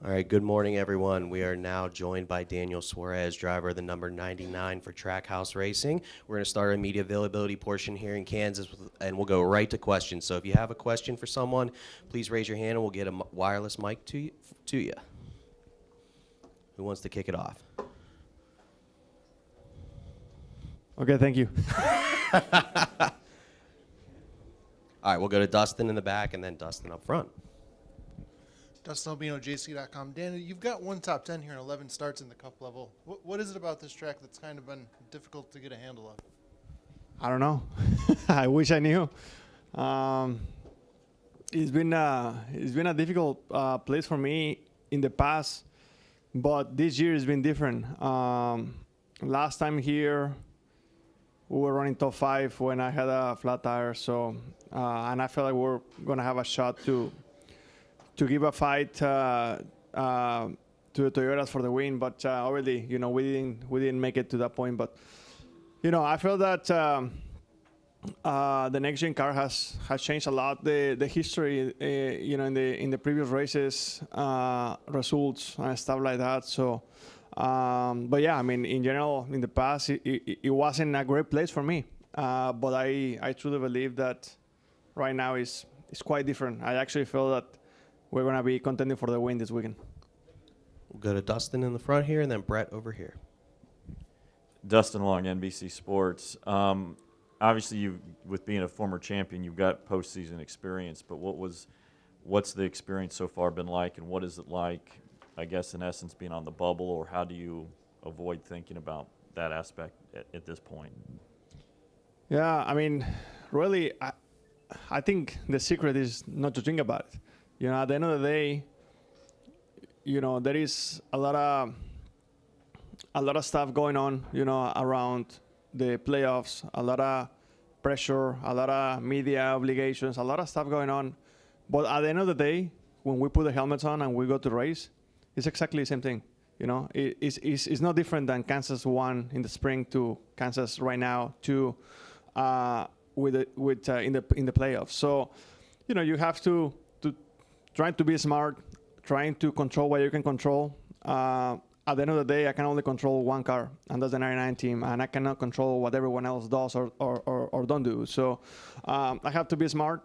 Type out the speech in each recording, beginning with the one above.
All right, good morning, everyone. We are now joined by Daniel Suarez, driver of the number 99 for Trackhouse Racing. We're going to start our media availability portion here in Kansas, and we'll go right to questions. So if you have a question for someone, please raise your hand, and we'll get a wireless mic to you. Who wants to kick it off? Okay, thank you. All right, we'll go to Dustin in the back, and then Dustin up front. Dustin Albino, JC.com. Daniel, you've got one top 10 here and 11 starts in the Cup level. What is it about this track that's kind of been difficult to get a handle of? I don't know. I wish I knew. It's been a difficult place for me in the past, but this year has been different. Last time here, we were running top 5 when I had a flat tire, so and I felt like we're gonna have a shot to give a fight to the Toyotas for the win, but already, we didn't make it to that point. But I feel that the next gen car has changed a lot. The history, in the previous races, results and stuff like that. So, but yeah, I mean, in general, in the past, it wasn't a great place for me. But I truly believe that right now is quite different. I actually feel that we're going to be contending for the win this weekend. We'll go to Dustin in the front here, and then Brett over here. Dustin Long, NBC Sports. Obviously, with being a former champion, you've got postseason experience. But what's the experience so far been like, and what is it like, I guess, in essence, being on the bubble, or how do you avoid thinking about that aspect at this point? Yeah, I mean, really, I think the secret is not to think about it. At the end of the day, there is a lot of stuff going on, around the playoffs, a lot of pressure, a lot of media obligations, a lot of stuff going on. But at the end of the day, when we put the helmets on and we go to race, it's exactly the same thing. It's not different than Kansas 1 in the spring to Kansas right now to in the playoffs. So, you have to trying to be smart, trying to control what you can control. At the end of the day, I can only control one car, and that's the 99 team, and I cannot control what everyone else does or don't do. So I have to be smart,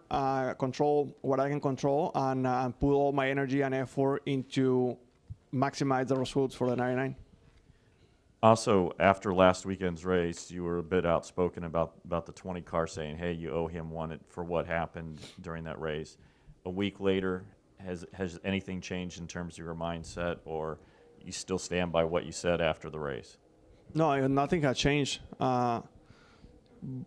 control what I can control, and put all my energy and effort into maximize the results for the 99. Also, after last weekend's race, you were a bit outspoken about the 20 car, saying, hey, you owe him one for what happened during that race. A week later, has anything changed in terms of your mindset, or you still stand by what you said after the race? No, nothing has changed. But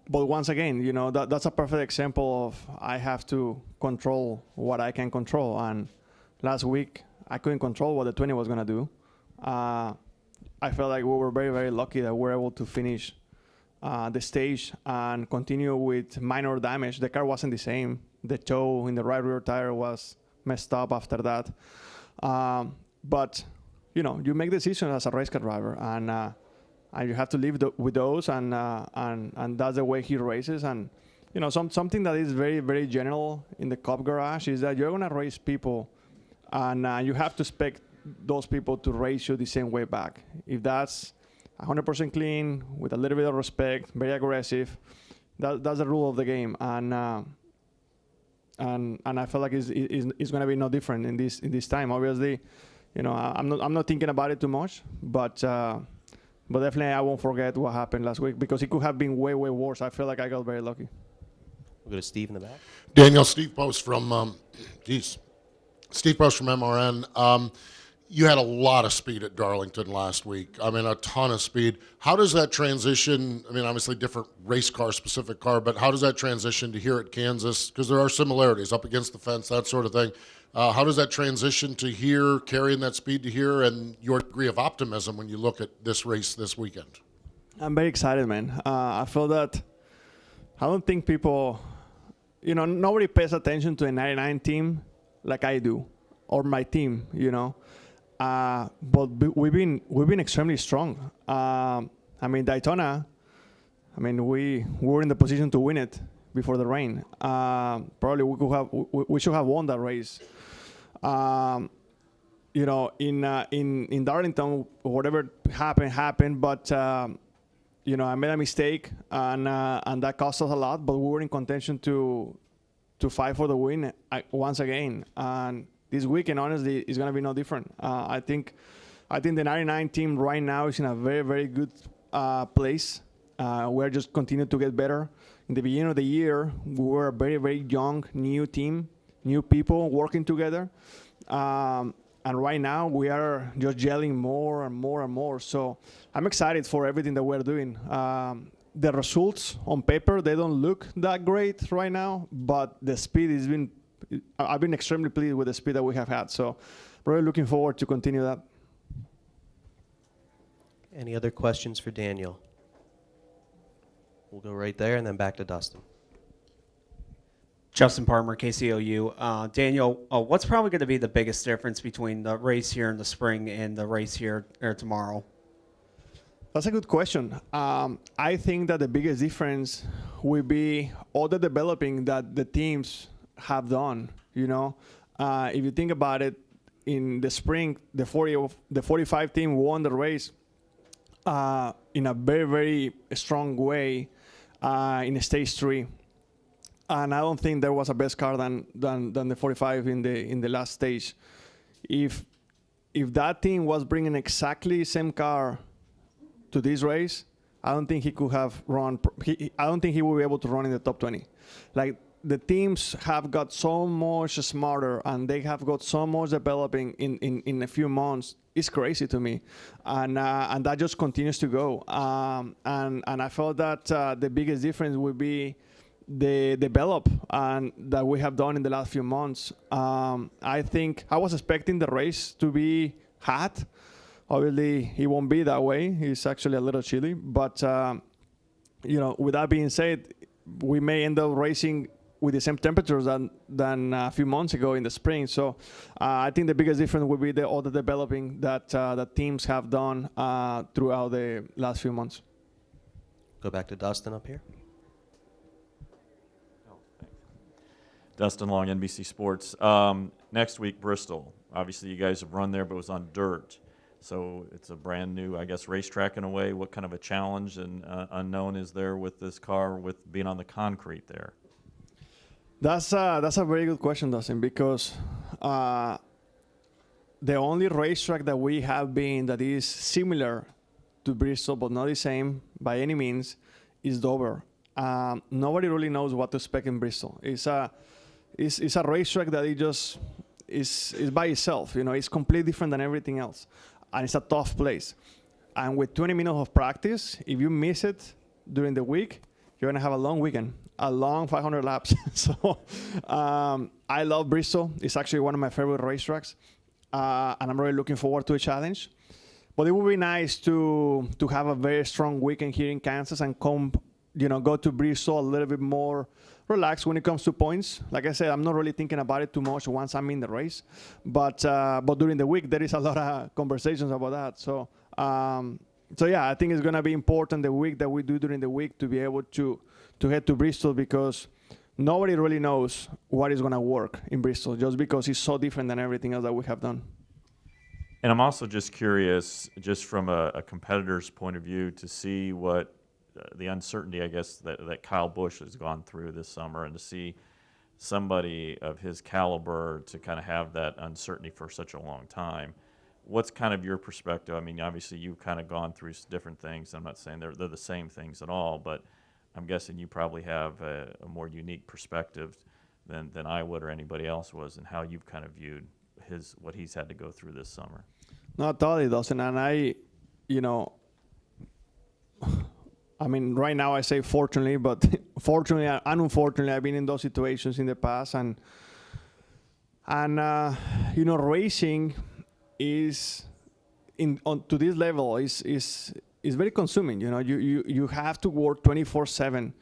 once again, that's a perfect example of I have to control what I can control. And last week, I couldn't control what the 20 was going to do. I felt like we were very, very lucky that we were able to finish the stage and continue with minor damage. The car wasn't the same. The toe in the right rear tire was messed up after that. But, you make decisions as a race car driver, and you have to live with those, and that's the way he races. And, something that is very, very general in the Cup garage is that you're going to race people, and you have to expect those people to race you the same way back. If that's 100% clean, with a little bit of respect, very aggressive, that's the rule of the game. And I feel like it's going to be no different in this time. Obviously, I'm not thinking about it too much, but definitely I won't forget what happened last week, because it could have been way, way worse. I feel like I got very lucky. We'll go to Steve in the back. Daniel, Steve Post from Steve Post from MRN. You had a lot of speed at Darlington last week. I mean, a ton of speed. How does that transition? I mean, obviously different race car, specific car, but how does that transition to here at Kansas? Because there are similarities up against the fence, that sort of thing. How does that transition to here, carrying that speed to here, and your degree of optimism when you look at this race this weekend? I'm very excited, man. I feel that I don't think people, nobody pays attention to a 99 team like I do, or my team, But we've been extremely strong. I mean, Daytona, we were in the position to win it before the rain. Probably we should have won that race. in Darlington, whatever happened. But I made a mistake, and that cost us a lot. But we were in contention to fight for the win once again. And this weekend, honestly, is going to be no different. I think the 99 team right now is in a very, very good place. We're just continuing to get better. In the beginning of the year, we were a very, very young, new team, new people working together. And right now, we are just gelling more and more and more. So I'm excited for everything that we're doing. The results on paper, they don't look that great right now, but the speed has been, I've been extremely pleased with the speed that we have had. So really looking forward to continue that. Any other questions for Daniel? We'll go right there and then back to Dustin. Justin Parmer, KCOU. Daniel, what's probably going to be the biggest difference between the race here in the spring and the race here tomorrow? That's a good question. I think that the biggest difference will be all the developing that the teams have done. If you think about it, in the spring, the 45 team won the race in a very, very strong way in stage 3. And I don't think there was a best car than the 45 in the last stage. If that team was bringing exactly the same car to this race, I don't think he could have run. I don't think he will be able to run in the top 20. Like, the teams have got so much smarter, and they have got so much developing in a few months. It's crazy to me, and that just continues to go. And I felt that the biggest difference would be the develop and that we have done in the last few months. I think I was expecting the race to be hot. Obviously, it won't be that way. It's actually a little chilly. But, with that being said, we may end up racing with the same temperatures than a few months ago in the spring. So I think the biggest difference will be all the developing that teams have done throughout the last few months. Go back to Dustin up here. Dustin Long, NBC Sports. Next week, Bristol. Obviously, you guys have run there, but it was on dirt. So it's a brand new, I guess, racetrack in a way. What kind of a challenge and unknown is there with this car with being on the concrete there? That's a very good question, Dustin, because the only racetrack that we have been that is similar to Bristol, but not the same by any means, is Dover. Nobody really knows what to expect in Bristol. It's a racetrack that it just is by itself. It's completely different than everything else, and it's a tough place. And with 20 minutes of practice, if you miss it during the week, you're gonna have a long weekend, a long 500 laps. So I love Bristol. It's actually one of my favorite racetracks, and I'm really looking forward to a challenge. But it would be nice to have a very strong weekend here in Kansas and go to Bristol a little bit more relaxed when it comes to points. Like I said, I'm not really thinking about it too much once I'm in the race, but during the week there is a lot of conversations about that. So yeah, I think it's gonna be important the week that we do during the week to be able to head to Bristol, because nobody really knows what is gonna work in Bristol, just because it's so different than everything else that we have done. And I'm also just curious, just from a competitor's point of view, to see what the uncertainty, I guess, that Kyle Busch has gone through this summer, and to see somebody of his caliber to kind of have that uncertainty for such a long time. What's kind of your perspective? I mean, obviously you've kind of gone through different things. I'm not saying they're the same things at all, but I'm guessing you probably have a more unique perspective than I would or anybody else was, and how you've kind of viewed what he's had to go through this summer. No, totally, Dustin. And I mean, right now I say fortunately, but fortunately and unfortunately, I've been in those situations in the past, and racing is to this level is very consuming. You have to work 24/7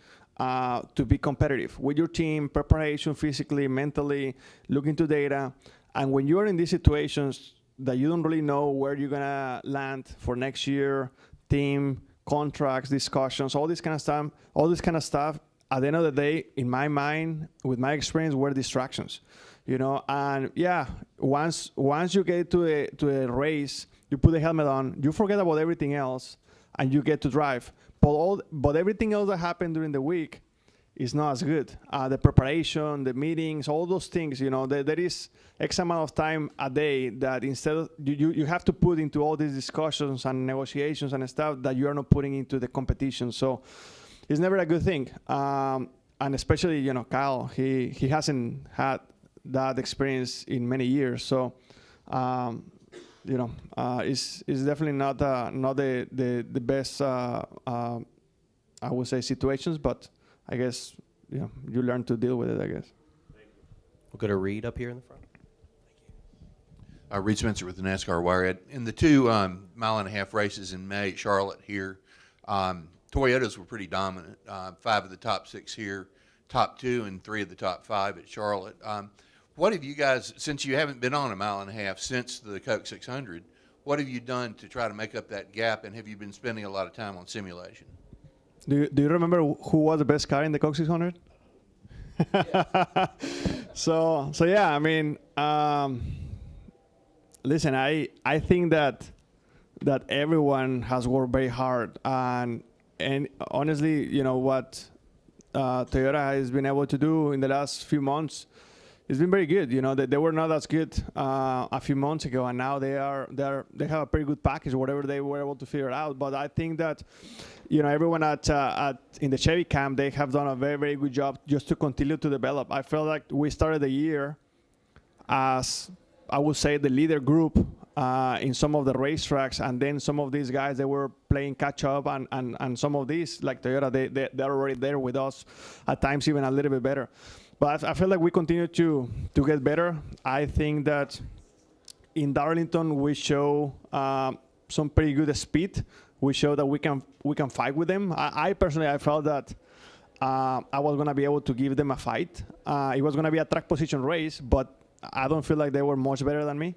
to be competitive with your team, preparation, physically, mentally, looking to data, and when you are in these situations that you don't really know where you're gonna land for next year, team, contracts, discussions, all this kind of stuff, at the end of the day, in my mind, with my experience, were distractions. you know. And yeah, once you get to a race, you put the helmet on, you forget about everything else, and you get to drive. But everything else that happened during the week is not as good. The preparation, the meetings, all those things, you know, there is X amount of time a day that instead of, you have to put into all these discussions and negotiations and stuff that you are not putting into the competition. So it's never a good thing. And especially, you know, Kyle, he hasn't had that experience in many years. So, you know, it's definitely not the best, I would say, situations, but I guess, you know, you learn to deal with it, I guess. We'll go to Reed up here in the front. Reed Spencer with the NASCAR Wire. In the 2 mile-and-a-half races in May, Charlotte here, Toyotas were pretty dominant. 5 of the top 6 here, top 2, and 3 of the top 5 at Charlotte. What have you guys, since you haven't been on a mile-and-a-half since the Coke 600, what have you done to try to make up that gap, and have you been spending a lot of time on simulation? Do you remember who was the best car in the Coke 600? So yeah, I mean, listen, I think that everyone has worked very hard, and honestly, you know what Toyota has been able to do in the last few months, it's been very good. You know, they were not as good a few months ago, and now they have a pretty good package, whatever they were able to figure out. But I think that, you know, everyone in the Chevy camp, they have done a very, very good job just to continue to develop. I felt like we started the year as, I would say, the leader group in some of the racetracks, and then some of these guys, they were playing catch up, and some of these, like Toyota, they're already there with us, at times even a little bit better. But I feel like we continue to get better. I think that in Darlington we show some pretty good speed. We show that we can fight with them. I personally, I felt that I was going to be able to give them a fight. It was going to be a track position race, but I don't feel like they were much better than me.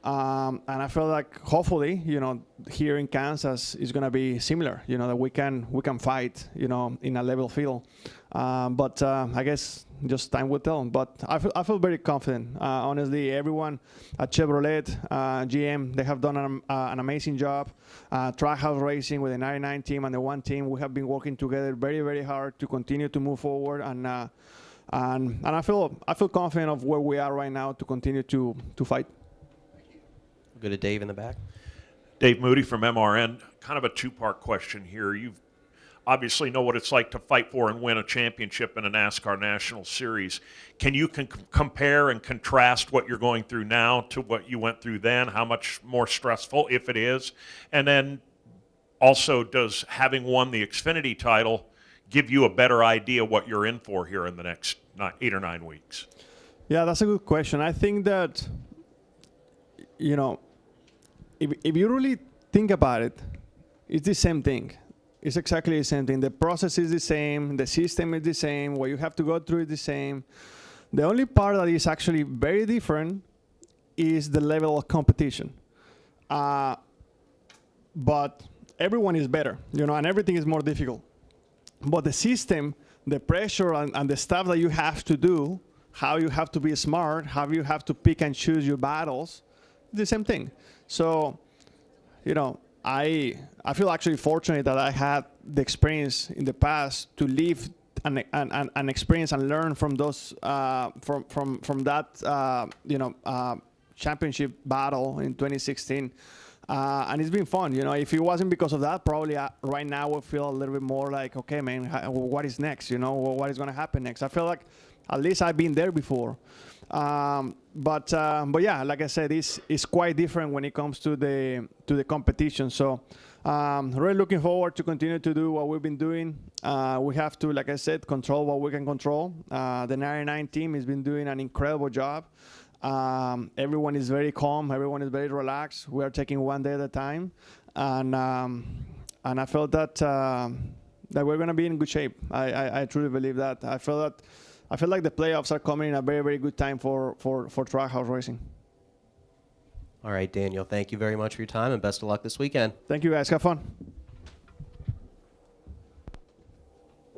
And I feel like hopefully, you know, here in Kansas is going to be similar. You know, that we can fight, you know, in a level field. But I guess just time will tell. But I feel very confident. Honestly, everyone at Chevrolet, GM, they have done an amazing job. Trackhouse Racing with the 99 team and the 1 team, we have been working together very, very hard to continue to move forward. And I feel confident of where we are right now to continue to fight. We'll go to Dave in the back. Dave Moody from MRN. Kind of a 2-part question here. You've obviously know what it's like to fight for and win a championship in a NASCAR National Series. Can you compare and contrast what you're going through now to what you went through then? How much more stressful, if it is? And then also, does having won the Xfinity title give you a better idea what you're in for here in the next 8 or 9 weeks? Yeah, that's a good question. I think that, you know, if you really think about it, it's the same thing. It's exactly the same thing. The process is the same. The system is the same. What you have to go through is the same. The only part that is actually very different is the level of competition. But everyone is better, you know, and everything is more difficult. But the system, the pressure, and the stuff that you have to do, how you have to be smart, how you have to pick and choose your battles, the same thing. So, you know, I feel actually fortunate that I had the experience in the past to live an experience and learn from those from that championship battle in 2016, and it's been fun. You know, if it wasn't because of that, probably right now we feel a little bit more like, okay, man, what is next? You know, what is going to happen next? I feel like at least I've been there before. But yeah, like I said, it's quite different when it comes to the competition. So really looking forward to continue to do what we've been doing. We have to, like I said, control what we can control. The 99 team has been doing an incredible job. Everyone is very calm. Everyone is very relaxed. We are taking one day at a time, and I felt that we're going to be in good shape. I truly believe that. I feel like the playoffs are coming in a very, very good time for Trackhouse Racing. All right, Daniel, thank you very much for your time, and best of luck this weekend. Thank you, guys. Have fun.